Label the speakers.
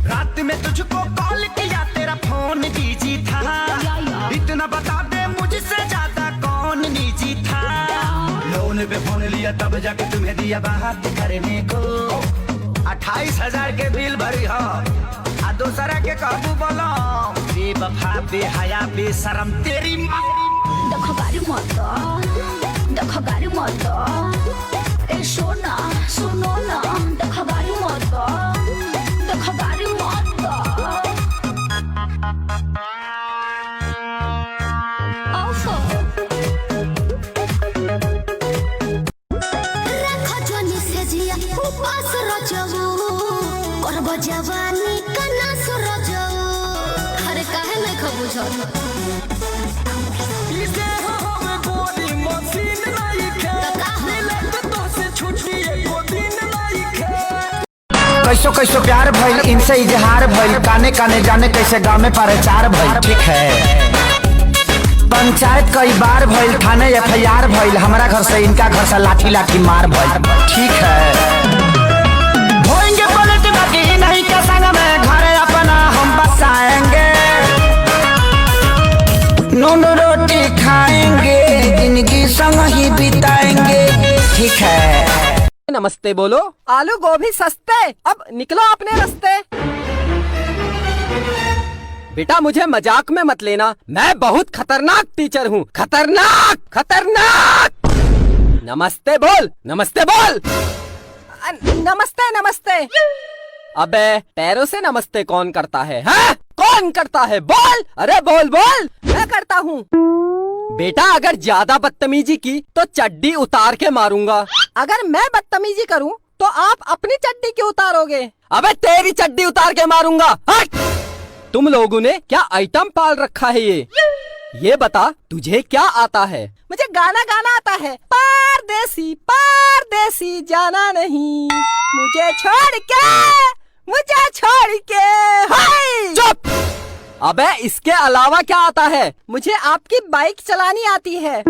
Speaker 1: रात में तुझको कॉल किया तेरा फोन बिजी था, इतना बता दे मुझसे ज्यादा कौन निजी था। लोन पे फोन लिया तब जाके तुम्हें दिया बात करने को, 28,000 के बिल भरी हो आ दूसरा के काबू बोलो। बेवफा बेहया बेशरम तेरी माँ।
Speaker 2: देखो गाड़ी मत, देखो गाड़ी मत, ए सोना सुनो ना, देखो गाड़ी मत, देखो गाड़ी मत। ओफो रखो जोनी से जिया उपास रजबू, करबो जवानी कना सुरजबू। अरे काहे नहीं खबुझ
Speaker 3: कैसो कैसो प्यार भइल इनसे इजहार भइल, काने काने जाने कैसे गाँव में प्रचार भइल। ठीक है पंचायत कई बार भइल, थाने FIR भइल, हमारा घर से इनका घर से लाठी लाठी मार भइल। ठीक है होएंगे पलट बाकी नहीं के संग में, घर अपना हम बसाएंगे, नून रोटी खाएंगे, जिंदगी संग ही बिताएंगे। ठीक है
Speaker 4: नमस्ते बोलो। आलू गोभी सस्ते, अब निकलो अपने रास्ते। बेटा मुझे मजाक में मत लेना, मैं बहुत खतरनाक टीचर हूँ, खतरनाक खतरनाक। नमस्ते बोल, नमस्ते बोल। नमस्ते नमस्ते। अबे पैरों से नमस्ते कौन करता है, हाँ? कौन करता है बोल, अरे बोल बोल। मैं करता हूँ। बेटा अगर ज्यादा बदतमीजी की तो चड्डी उतार के मारूंगा। अगर मैं बदतमीजी करूं तो आप अपनी चड्डी क्यों उतारोगे? अबे तेरी चड्डी उतार के मारूंगा। हट! तुम लोगों ने क्या आइटम पाल रखा है ये बता तुझे क्या आता है? मुझे गाना गाना आता है, परदेसी परदेसी जाना नहीं मुझे छोड़ के, मुझे छोड़ के। हाय चुप। अबे इसके अलावा क्या आता है? मुझे आपकी बाइक चलानी आती है।